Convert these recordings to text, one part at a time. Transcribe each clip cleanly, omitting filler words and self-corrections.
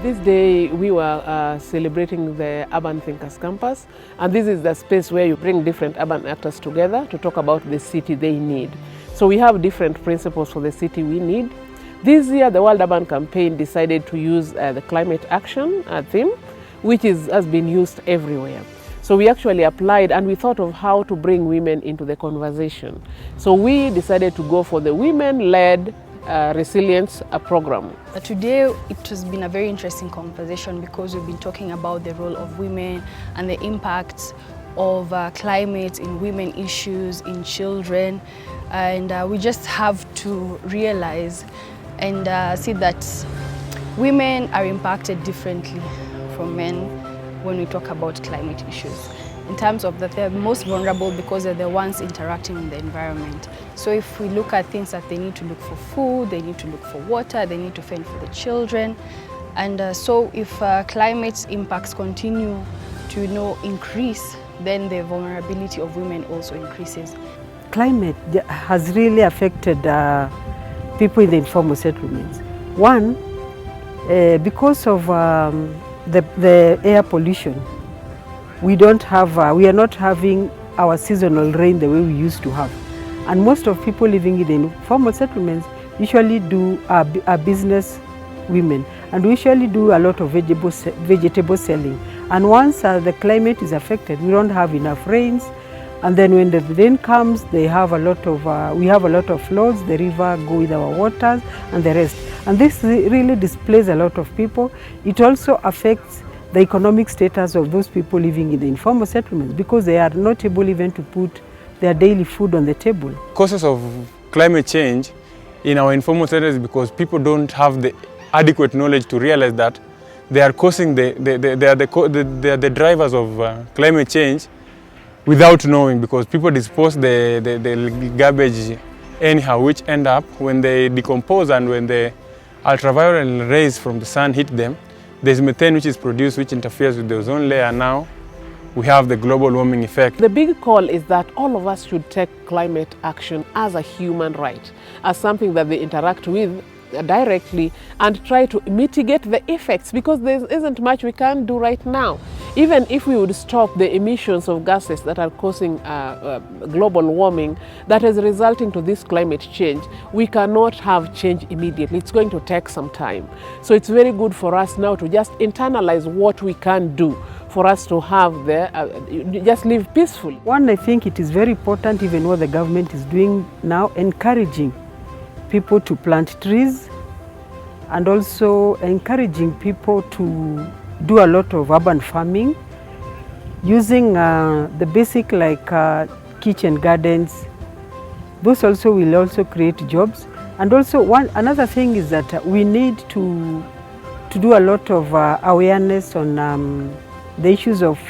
This day we were celebrating the Urban Thinkers Campus, and this is the space where you bring different urban actors together to talk about the city they need. So we have different principles for the city we need. This year the World Urban Campaign decided to use the climate action theme, which has been used everywhere. So we actually applied and we thought of how to bring women into the conversation. So we decided to go for the women-led resilience program. Today it has been a very interesting conversation because we've been talking about the role of women and the impacts of climate in women issues, in children, and we just have to realize and see that women are impacted differently from men when we talk about climate issues. In terms of that, they're most vulnerable because they're the ones interacting in the environment. So if we look at things that they need to look for food, they need to look for water, they need to fend for the children. And so if climate impacts continue to increase, then the vulnerability of women also increases. Climate has really affected people in the informal settlements. One, because of the air pollution, we are not having our seasonal rain the way we used to have. And most of people living in the informal settlements usually are business women, and we usually do a lot of vegetable selling. And once the climate is affected, we don't have enough rains, and then when the rain comes, we have a lot of floods, the river go with our waters and the rest. And this really displaces a lot of people. It also affects the economic status of those people living in the informal settlements because they are not able even to put their daily food on the table. Causes of climate change in our informal settlements because people don't have the adequate knowledge to realize that they are causing they are the drivers of climate change without knowing, because people dispose the garbage anyhow, which end up when they decompose and when the ultraviolet rays from the sun hit them, there's methane which is produced, which interferes with the ozone layer. Now we have the global warming effect. The big call is that all of us should take climate action as a human right, as something that they interact with directly and try to mitigate the effects, because there isn't much we can do right now. Even if we would stop the emissions of gases that are causing global warming that is resulting to this climate change, we cannot have change immediately. It's going to take some time. So it's very good for us now to just internalize what we can do for us to have just live peacefully. One, I think it is very important, even what the government is doing now, encouraging people to plant trees and also encouraging people to do a lot of urban farming using the basic kitchen gardens. Those also will also create jobs. And also another thing is that we need to do a lot of awareness on the issues of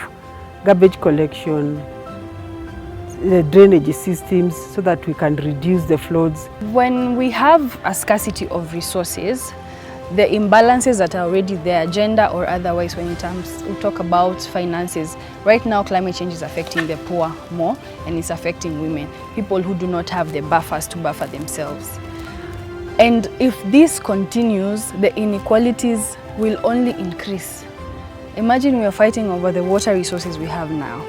garbage collection, the drainage systems, so that we can reduce the floods. When we have a scarcity of resources, the imbalances that are already there, gender or otherwise, when we talk about finances, right now climate change is affecting the poor more, and it's affecting women, people who do not have the buffers to buffer themselves. And if this continues, the inequalities will only increase. Imagine we are fighting over the water resources we have now.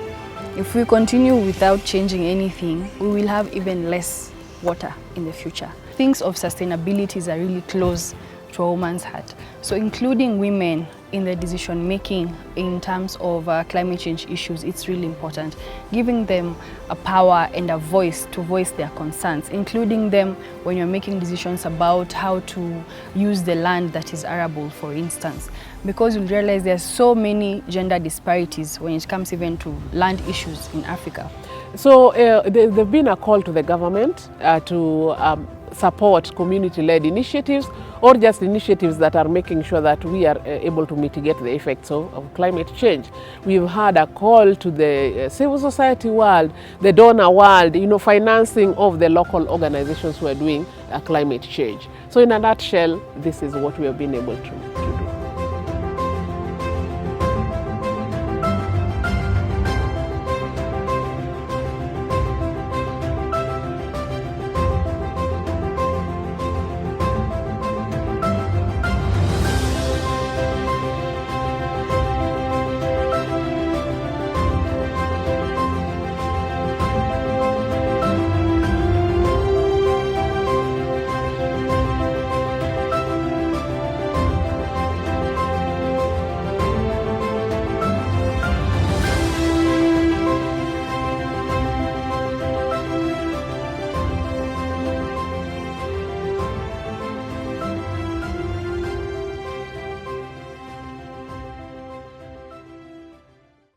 If we continue without changing anything, we will have even less water in the future. Things of sustainability are really close to a woman's heart. So including women in the decision making in terms of climate change issues, it's really important. Giving them a power and a voice to voice their concerns, including them when you're making decisions about how to use the land that is arable, for instance. Because you'll realize there's so many gender disparities when it comes even to land issues in Africa. So there's been a call to the government to support community-led initiatives or just initiatives that are making sure that we are able to mitigate the effects of climate change. We've had a call to the civil society world, the donor world, financing of the local organizations who are doing climate change. So in a nutshell, this is what we have been able to